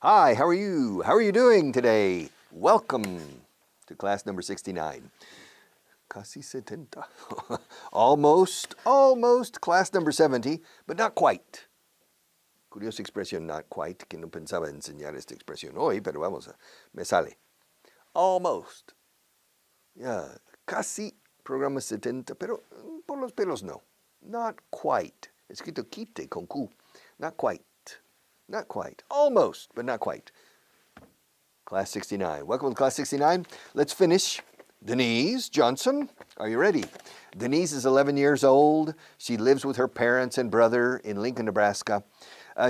Hi, how are you? How are you doing today? Welcome to class number 69. Casi 70. almost class number 70, but not quite. Curiosa expresión, not quite, que no pensaba enseñar esta expresión hoy, pero vamos, me sale. Almost. Yeah, casi programa 70, pero por los pelos no. Not quite. Escrito quite con Q. Not quite. Not quite. Almost, but not quite. Class 69. Welcome to Class 69. Let's finish. Denise Johnson, are you ready? Denise is 11 years old. She lives with her parents and brother in Lincoln, Nebraska.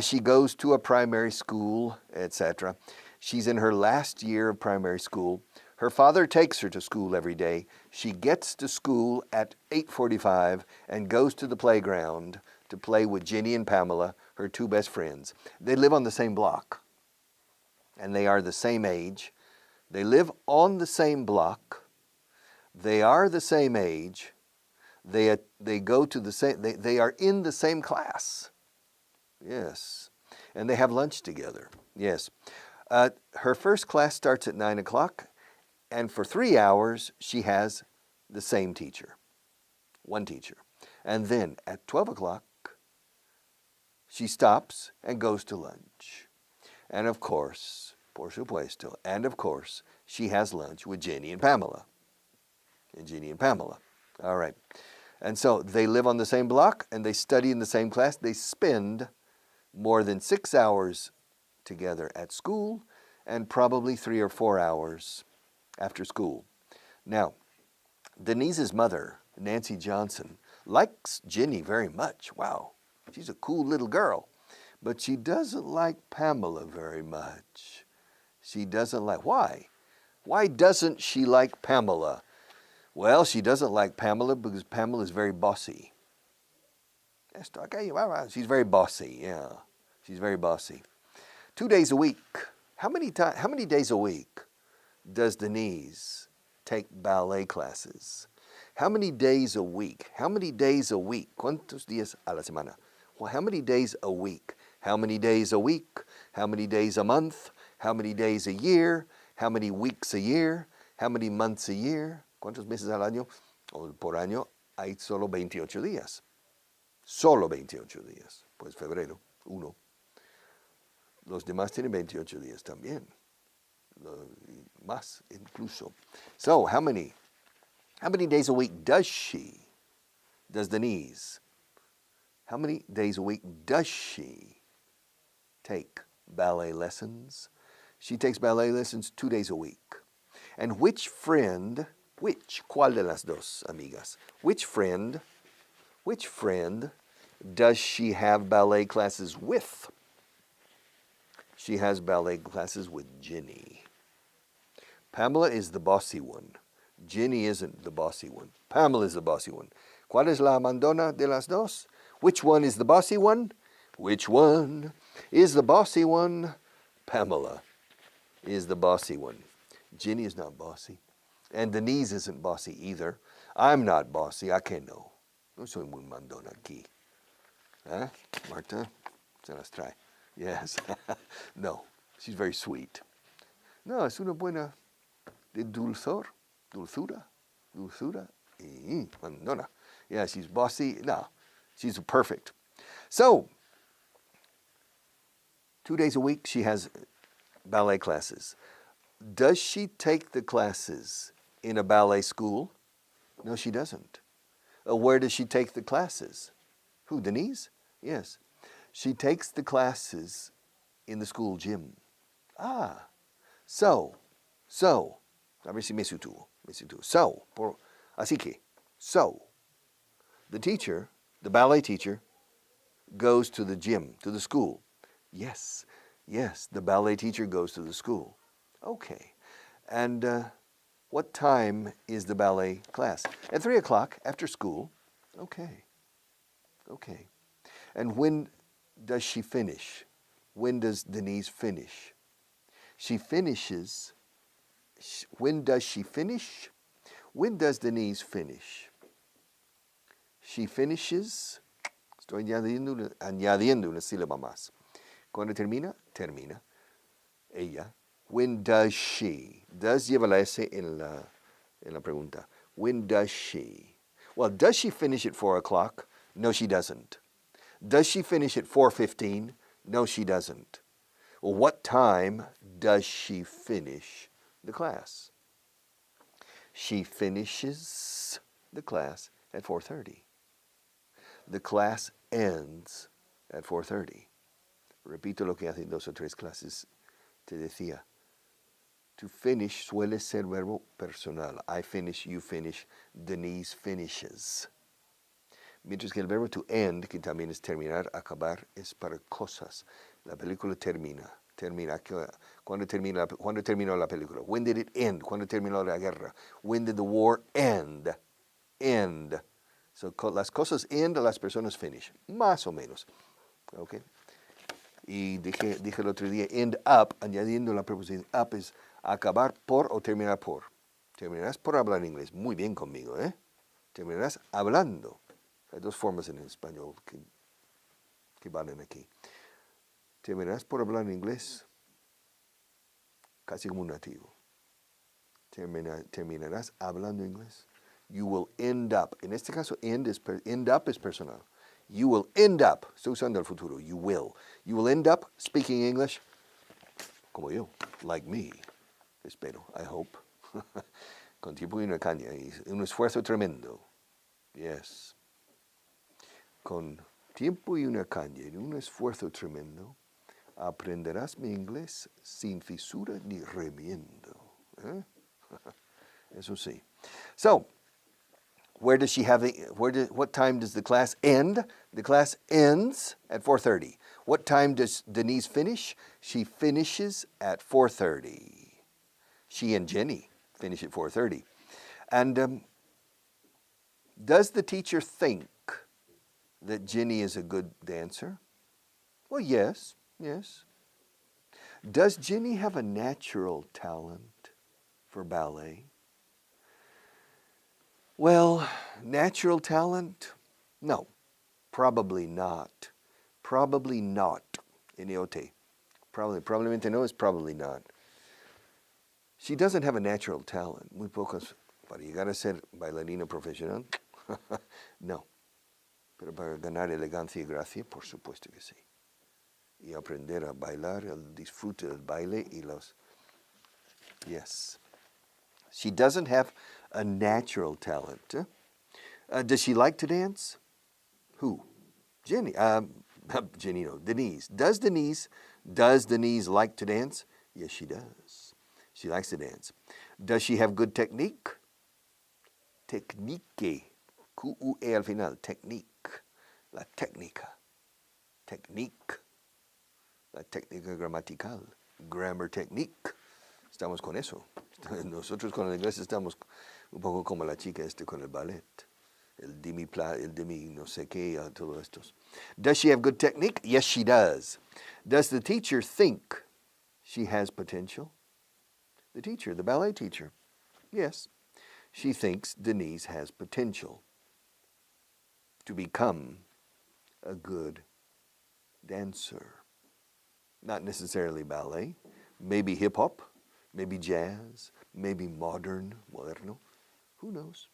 She goes to a primary school, etc. She's in her last year of primary school. Her father takes her to school every day. She gets to school at 8:45 and goes to the playground to play with Jenny and Pamela, her two best friends. They live on the same block, and they are the same age. They live on the same block. They are the same age. They go to the same. They are in the same class. Yes, and they have lunch together. Yes, her first class starts at 9 o'clock, and for 3 hours she has the same teacher, one teacher, and then at 12 o'clock she stops and goes to lunch. And of course, por supuesto, and of course, she has lunch with Jenny and Pamela. All right. And so they live on the same block and they study in the same class. They spend more than 6 hours together at school and probably 3 or 4 hours after school. Now, Denise's mother, Nancy Johnson, likes Jenny very much. Wow. She's a cool little girl, but she doesn't like Pamela very much. She doesn't like, why? Why doesn't she like Pamela? Well, she doesn't like Pamela because Pamela is very bossy. She's very bossy, yeah. She's very bossy. 2 days a week. How many days a week does Denise take ballet classes? How many days a week? How many days a week? ¿Cuántos días a la semana? Well, how many days a week? How many days a week? How many days a month? How many days a year? How many weeks a year? How many months a year? ¿Cuántos meses al año? O por año hay solo 28 días. Solo 28 días. Pues febrero, 1. Los demás tienen 28 días también. Más incluso. So, how many days a week does Denise, how many days a week does she take ballet lessons? She takes ballet lessons 2 days a week. And ¿cuál de las dos, amigas? Which friend does she have ballet classes with? She has ballet classes with Jenny. Pamela is the bossy one. Jenny isn't the bossy one. Pamela is the bossy one. ¿Cuál es la mandona de las dos? Which one is the bossy one? Which one is the bossy one? Pamela is the bossy one. Jenny is not bossy. And Denise isn't bossy either. I'm not bossy. I can't know. No soy muy mandona aquí. ¿Eh? Marta? Se las trae. Yes. No. She's very sweet. No, es una buena de dulzura y mandona. Yeah, she's bossy. No, she's perfect. So, 2 days a week she has ballet classes. Does she take the classes in a ballet school? No, she doesn't. Where does she take the classes? Who, Denise? Yes. She takes the classes in the school gym. So, a ver si me sitúo. So, the teacher, the ballet teacher, goes to the gym, to the school. Yes, the ballet teacher goes to the school. Okay, and what time is the ballet class? At 3 o'clock after school. Okay. And when does she finish? When does Denise finish? She finishes. When does she finish? When does Denise finish? She finishes. Estoy añadiendo una sílaba más. Cuando termina. ella. When does she? Does lleva la S en la pregunta. When does she? Well, does she finish at 4 o'clock? No, she doesn't. Does she finish at 4:15? No, she doesn't. Well, what time does she finish the class? She finishes the class at 4:30. The class ends at 4:30. Repito lo que hace 2 o 3 clases te decía. To finish suele ser verbo personal. I finish, you finish, Denise finishes. Mientras que el verbo to end, que también es terminar, acabar, es para cosas. La película termina. ¿Cuándo terminó la película? When did it end? ¿Cuándo terminó la guerra? When did the war end? End. So, las cosas end, las personas finish. Más o menos. Okay. Y dije el otro día, end up, añadiendo la preposición up, es acabar por o terminar por. Terminarás por hablar inglés. Muy bien conmigo, ¿eh? Terminarás hablando. Hay 2 formas en español que valen aquí. Terminarás por hablar inglés casi como un nativo. Terminarás hablando inglés. You will end up. En este caso, end up es personal. You will end up. Estoy usando el futuro. You will. You will end up speaking English como yo. Like me. Espero. I hope. Con tiempo y una caña. Y un esfuerzo tremendo. Yes. Con tiempo y una caña y un esfuerzo tremendo, aprenderás mi inglés sin fisura ni remiendo. ¿Eh? Eso sí. So, what time does the class end? The class ends at 4:30. What time does Denise finish? She finishes at 4:30. She and Jenny finish at 4:30. And does the teacher think that Jenny is a good dancer? Well, yes. Does Jenny have a natural talent for ballet? Well, natural talent? No, probably not. Probably not. N-E-O-T. Probablemente no es probably not. She doesn't have a natural talent. Muy pocos. Para llegar a ser bailarina profesional, no. Pero para ganar elegancia y gracia, por supuesto que sí. Y aprender a bailar, el disfrute del baile y los... Yes. She doesn't have a natural talent. Does she like to dance? Who? Jenny. Jenny, no. Denise. Does Denise like to dance? Yes, she does. She likes to dance. Does she have good technique? Technique. Q-U-E al final. Technique. La técnica. Technique. La técnica gramatical. Grammar technique. Estamos con eso. Nosotros con el inglés estamos un poco como la chica con el ballet. El demi no sé qué, todo estos. Does she have good technique? Yes, she does. Does the teacher think she has potential? The teacher, the ballet teacher. Yes. She thinks Denise has potential to become a good dancer. Not necessarily ballet, maybe hip-hop, maybe jazz, maybe moderno, who knows?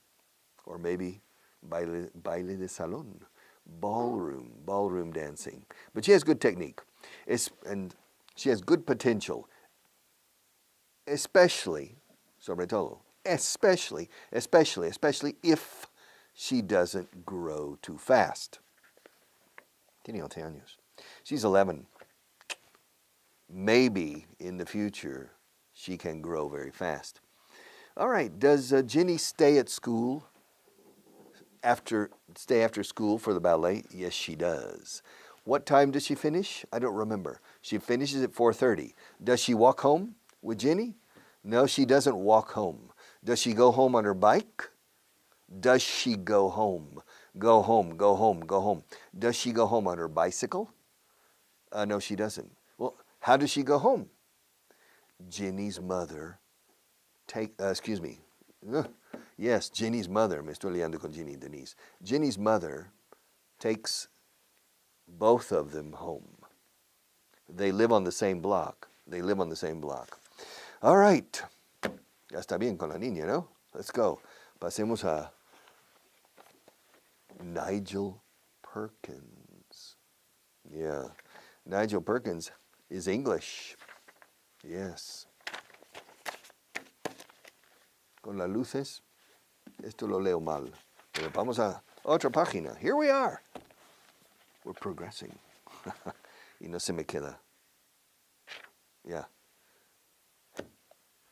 Or maybe baile de salón, ballroom dancing. But she has good technique, and she has good potential, especially if she doesn't grow too fast. Tiene 11 años. She's 11. Maybe in the future she can grow very fast. All right, does Jenny stay at school after school for the ballet? Yes, she does. What time does she finish? I don't remember. She finishes at 4:30. Does she walk home with Jenny? No, she doesn't walk home. Does she go home on her bike? Does she go home? Go home. Does she go home on her bicycle? No, she doesn't. Well, how does she go home? Jenny's mother Yes, Jenny's mother. Me estoy liando con Jenny y Denise. Jenny's mother takes both of them home. They live on the same block. They live on the same block. All right. Ya está bien con la niña, ¿no? Let's go. Pasemos a Nigel Perkins. Yeah. Nigel Perkins is English. Yes. Con las luces, esto lo leo mal. Pero vamos a otra página. Here we are. We're progressing. Y no se me queda. Yeah.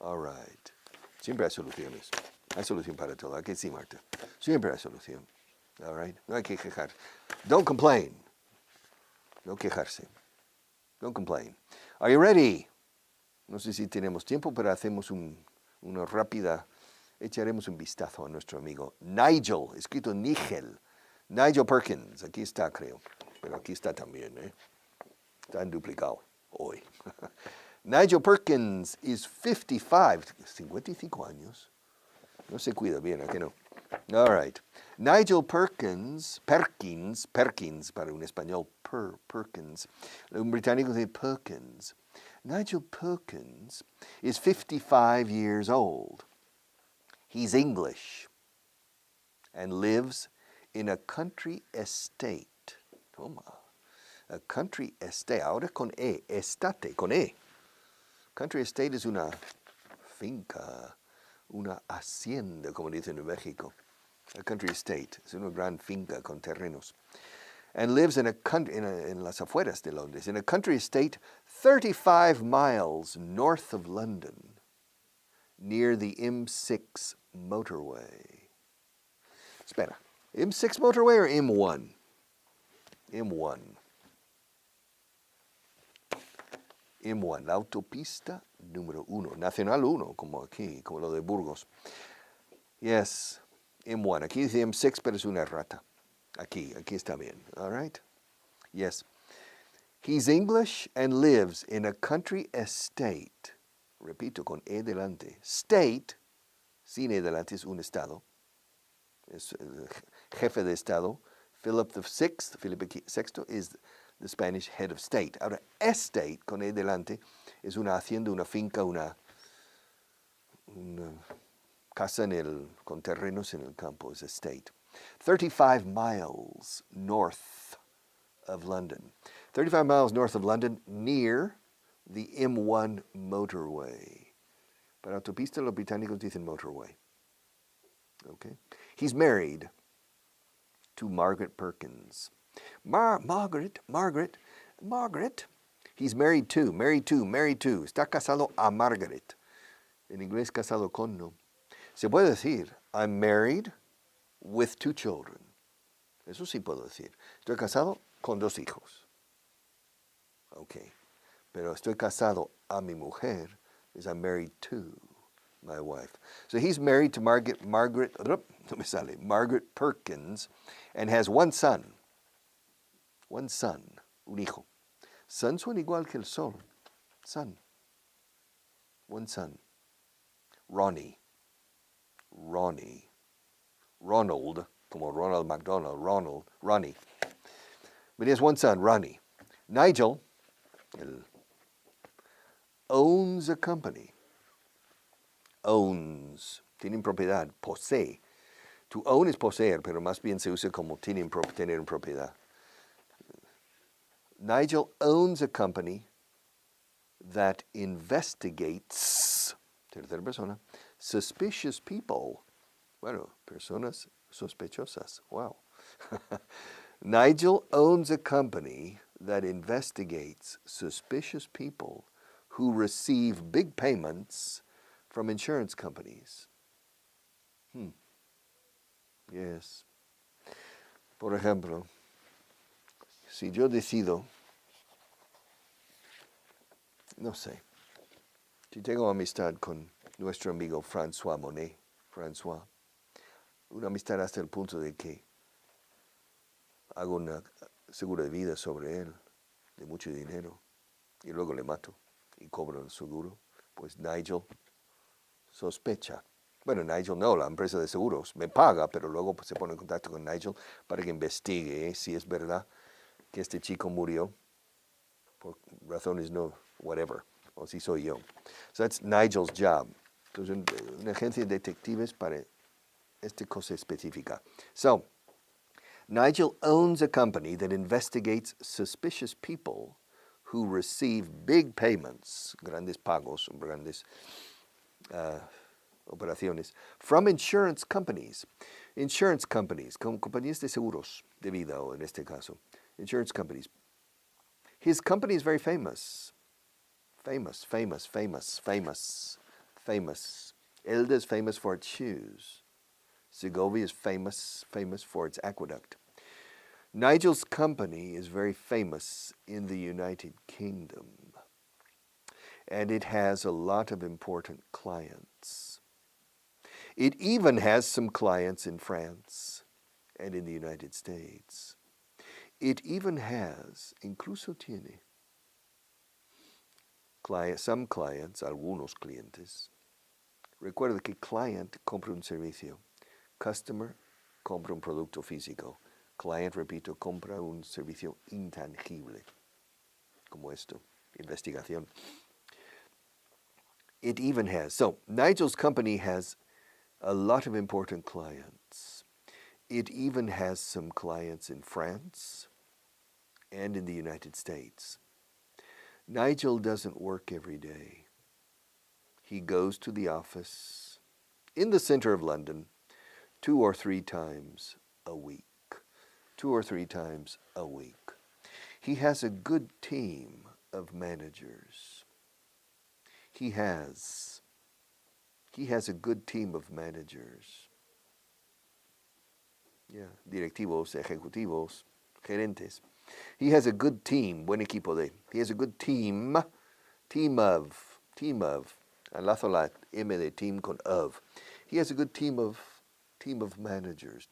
All right. Siempre hay soluciones. Hay solución para todo. Aquí sí, Marta. Siempre hay solución. All right. No hay que quejar. Don't complain. No quejarse. Don't complain. Are you ready? No sé si tenemos tiempo, pero hacemos una rápida. Echaremos un vistazo a nuestro amigo Nigel, escrito Nigel. Nigel Perkins. Aquí está, creo. Pero aquí está también, ¿eh? Está en duplicado hoy. Nigel Perkins is 55 años. No se cuida bien, ¿a qué no? All right. Nigel Perkins para un español, Perkins. Un británico de Perkins. Nigel Perkins is 55 years old. He's English and lives in a country estate. Toma. A country estate. Ahora con E. Estate, con E. Country estate es una finca, una hacienda, como dicen en México. A country estate es una gran finca con terrenos. And lives in a country, en las afueras de Londres, in a country estate 35 miles north of London, near the M6 motorway. Espera, M6 motorway or M1? M1. M1, la autopista número 1, Nacional 1, como aquí, como lo de Burgos. Yes, M1. Aquí dice M6, pero es una errata. Aquí está bien. All right? Yes. He's English and lives in a country estate. Repito, con E delante. State, sin E delante, es un estado. Es el jefe de estado. Philip VI, Felipe VI, is the Spanish head of state. Ahora, estate, con E delante, es una hacienda, una finca, una casa con terrenos en el campo. Es estate. 35 miles north of London. 35 miles north of London, near the M1 motorway. Para autopista, los británicos dicen motorway. Okay. He's married to Margaret Perkins. Margaret. He's married to. Está casado a Margaret. En inglés, casado con, no. Se puede decir, I'm married with 2 children. Eso sí puedo decir. Estoy casado con 2 hijos. Ok. Pero estoy casado a mi mujer, is I'm married to my wife. So he's married to Margaret, Margaret Perkins, and has one son. Un hijo. Son suena igual que el sol. Son. One son. Ronald, como Ronald McDonald, Ronnie. But he has one son, Ronnie. Nigel owns a company. Owns, tienen propiedad, posee. To own es poseer, pero más bien se usa como tener propiedad. Nigel owns a company that investigates, tercera persona, suspicious people. Bueno, personas sospechosas. Wow. Nigel owns a company that investigates suspicious people who receive big payments from insurance companies. Yes. Por ejemplo, si yo decido, no sé, si tengo amistad con nuestro amigo François Monet, una amistad hasta el punto de que hago una seguro de vida sobre él, de mucho dinero, y luego le mato y cobro el seguro, pues Nigel sospecha. Bueno, Nigel no, la empresa de seguros me paga, pero luego pues, se pone en contacto con Nigel para que investigue si es verdad que este chico murió por razones no, whatever, o así soy yo. So that's Nigel's job. Entonces, una agencia de detectives para esta cosa específica. So, Nigel owns a company that investigates suspicious people who receive big payments, grandes pagos, grandes operaciones, from insurance companies. Insurance companies, compañías de seguros de vida, o en este caso, insurance companies. His company is very famous. Famous. Elda is famous for its shoes. Segovia is famous for its aqueduct. Nigel's company is very famous in the United Kingdom, and it has a lot of important clients. It even has some clients in France and in the United States. It even has, incluso tiene, some clients, algunos clientes. Recuerda que client compra un servicio. Customer compra un producto físico. Client, repito, compra un servicio intangible, como esto, investigación. It even has. So, Nigel's company has a lot of important clients. It even has some clients in France and in the United States. Nigel doesn't work every day. He goes to the office in the center of London 2 or 3 times a week. 2 or 3 times a week. He has a good team of managers. He has a good team of managers. Yeah, directivos, ejecutivos, gerentes. He has a good team, buen equipo de. He has a good team of. Enlazo la M de team con of. He has a good team of managers.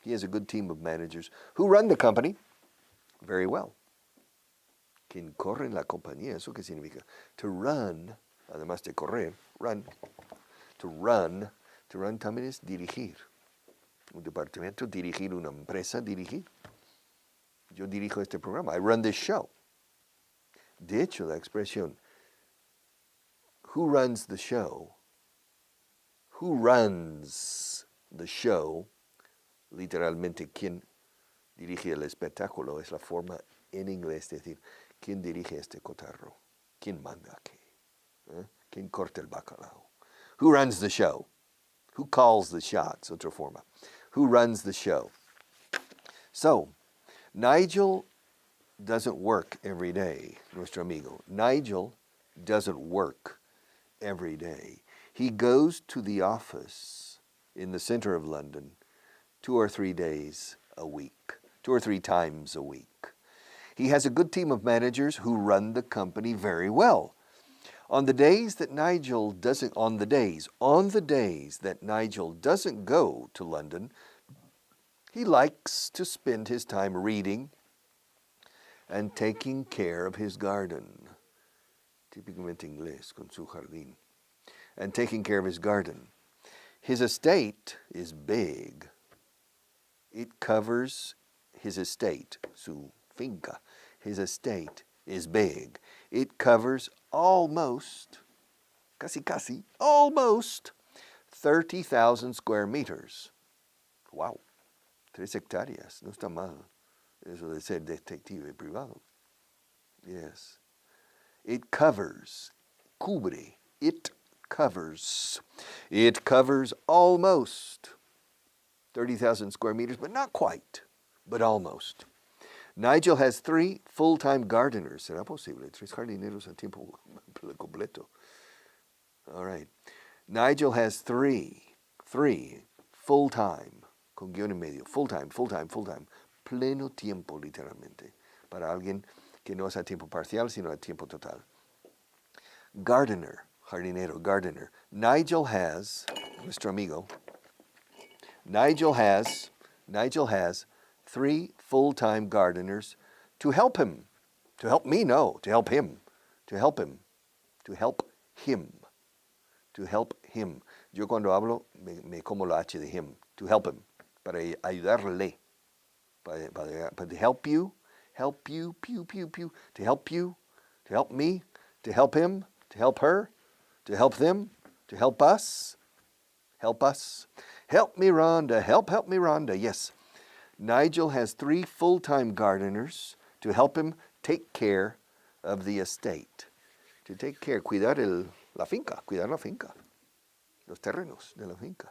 He has a good team of managers who run the company very well. Quien corre en la compañía, ¿eso qué significa? To run, además de correr, run. To run también es dirigir. Un departamento, dirigir una empresa, dirigir. Yo dirijo este programa. I run this show. De hecho, la expresión who runs the show, literalmente, quien dirige el espectáculo, es la forma en inglés de decir, ¿quién dirige este cotarro? ¿Quién manda aquí? ¿Quién corta el bacalao? Who runs the show? Who calls the shots? Otra forma. Who runs the show? So, Nigel doesn't work every day, nuestro amigo. Nigel doesn't work every day. He goes to the office in the center of London 2 or 3 days a week, 2 or 3 times a week. He has a good team of managers who run the company very well. On the days that Nigel doesn't go to London, he likes to spend his time reading and taking care of his garden. Típicamente inglés, con su jardín. And taking care of his garden. His estate is big. It covers his estate, su finca. His estate is big. It covers almost 30,000 square meters. Wow, 3 hectáreas, no está mal. Eso de ser detective privado. Yes. It covers almost 30,000 square meters, but not quite, but almost. Nigel has 3 full-time gardeners. ¿Será posible? 3 jardineros a tiempo completo. All right. Nigel has 3 full-time, con guión en medio, full-time, pleno tiempo literalmente, para alguien que no es a tiempo parcial, sino a tiempo total. Gardener, jardinero, gardener. Nigel has, nuestro amigo, Nigel has 3 full-time gardeners to help him. To help me, no, to help him. To help him. Yo cuando hablo me como la H de him. To help him. Para ayudarle. To help you, help you, pew, pew, pew, to help you, to help me, to help him, to help her, to help them, to help us, help us. Help me, Rhonda, help me, Rhonda. Yes, Nigel has 3 full-time gardeners to help him take care of the estate. To take care, cuidar la finca, cuidar la finca, los terrenos de la finca.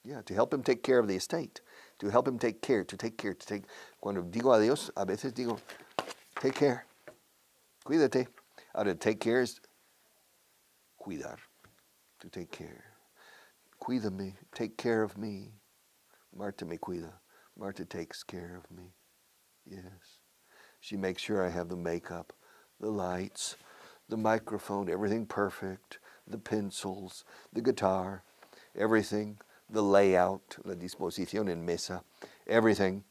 Yeah, to help him take care of the estate. To help him take care, to take. Cuando digo adiós, a veces digo, take care, cuídate. Ahora, take care is cuidar, to take care. Cuídame, take care of me. Marta me cuida. Marta takes care of me. Yes. She makes sure I have the makeup, the lights, the microphone, everything perfect, the pencils, the guitar, everything, the layout, la disposición en mesa, everything.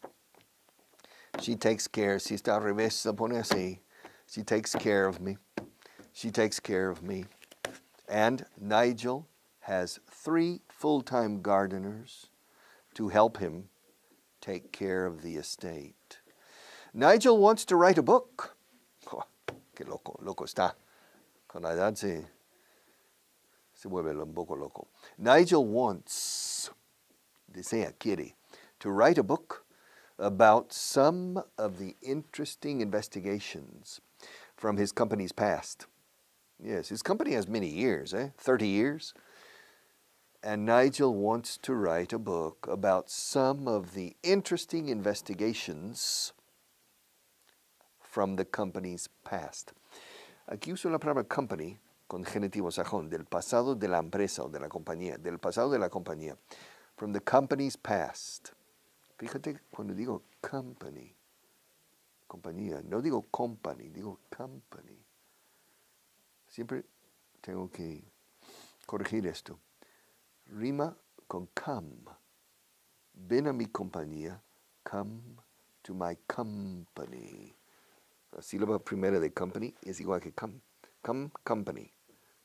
She takes care. Si está al revés, se pone así. She takes care of me. She takes care of me. And Nigel has 3 full-time gardeners to help him take care of the estate. Nigel wants to write a book. Oh, qué loco está. Con la edad se vuelve un poco loco. Nigel wants, desea, quiere, to write a book about some of the interesting investigations from his company's past. Yes, his company has many years, 30 years. And Nigel wants to write a book about some of the interesting investigations from the company's past. Aquí uso la palabra company con genitivo sajón, del pasado de la empresa o de la compañía, del pasado de la compañía. From the company's past. Fíjate cuando digo company, compañía, no digo company, digo company. Siempre tengo que corregir esto. Rima con come. Ven a mi compañía, come to my company. La sílaba primera de company es igual que come. Come, company.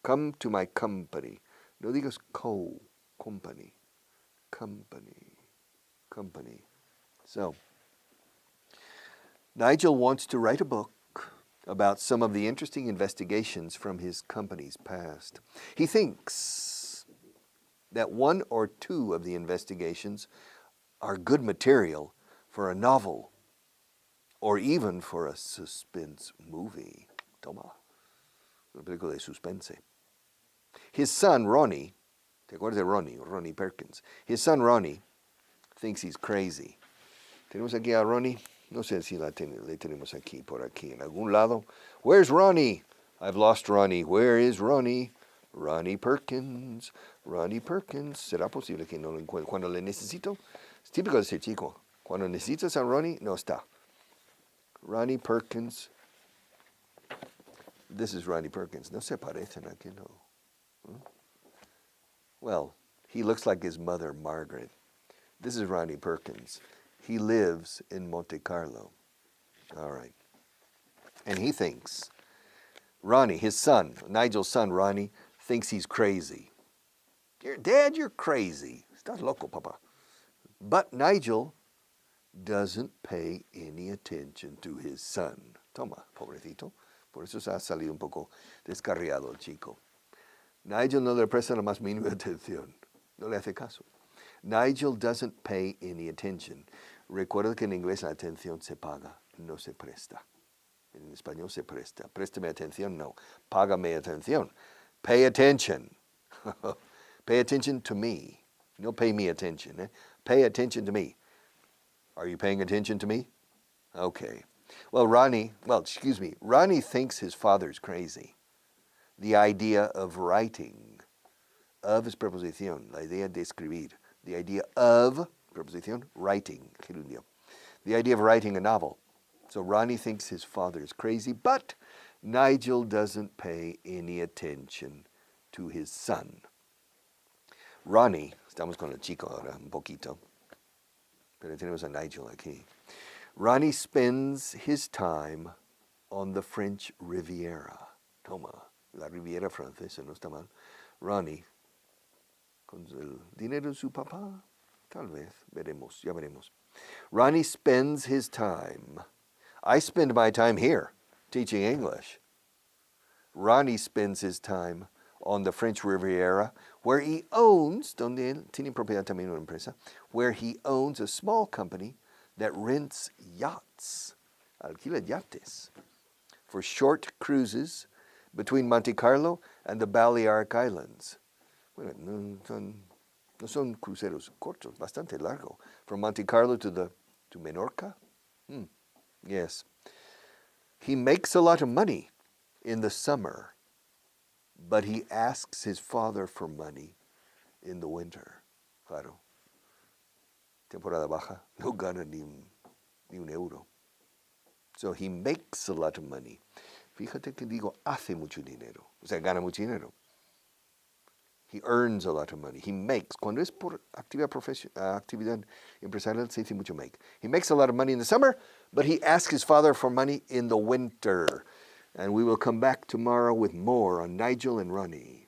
Come to my company. No digas company. Company. So, Nigel wants to write a book about some of the interesting investigations from his company's past. He thinks that 1 or 2 of the investigations are good material for a novel or even for a suspense movie. Toma, una película de suspense. His son, Ronnie, ¿te acuerdas de Ronnie? Ronnie Perkins. His son, Ronnie, thinks he's crazy. ¿Tenemos aquí a Ronnie? No sé si le tenemos aquí, por aquí, en algún lado. Where's Ronnie? I've lost Ronnie. Where is Ronnie? Ronnie Perkins. Ronnie Perkins. ¿Será posible que no lo encuentre? Cuando le necesito, es típico de ese chico. Cuando necesitas a Ronnie, no está. Ronnie Perkins. This is Ronnie Perkins. No se parecen aquí, no. Well, he looks like his mother, Margaret. This is Ronnie Perkins. He lives in Monte Carlo. All right. And he thinks, Ronnie, his son, Nigel's son, Ronnie, thinks he's crazy. Dad, you're crazy. Estás loco, papá. But Nigel doesn't pay any attention to his son. Toma, pobrecito. Por eso se ha salido un poco descarriado el chico. Nigel no le presta la más mínima atención. No le hace caso. Nigel doesn't pay any attention. Recuerda que en inglés la atención se paga, no se presta. En español se presta. Préstame atención, no. Págame atención. Pay attention. Pay attention to me. No pay me attention. Pay attention to me. Are you paying attention to me? Okay. Ronnie thinks his father's crazy. The idea of writing, of es preposición, la idea de escribir. The idea of, preposición, writing, gerundio. The idea of writing a novel. So Ronnie thinks his father is crazy, but Nigel doesn't pay any attention to his son. Ronnie, estamos con el chico ahora un poquito, pero tenemos a Nigel aquí. Ronnie spends his time on the French Riviera. Toma, la Riviera francesa, no está mal. Ronnie, con el dinero de su papá, tal vez, veremos, ya veremos. Ronnie spends his time. I spend my time here teaching English. Ronnie spends his time on the French Riviera, where he owns, donde él tiene propiedad también una empresa, where he owns a small company that rents yachts, alquila yates, for short cruises between Monte Carlo and the Balearic Islands. Bueno, no son cruceros cortos, bastante largo. From Monte Carlo to Menorca? Yes. He makes a lot of money in the summer, but he asks his father for money in the winter. Claro. Temporada baja, no gana ni un euro. So he makes a lot of money. Fíjate que digo hace mucho dinero, o sea, gana mucho dinero. He earns a lot of money. He makes. Cuando es por actividad empresarial, se dice mucho make. He makes a lot of money in the summer, but he asks his father for money in the winter. And we will come back tomorrow with more on Nigel and Ronnie.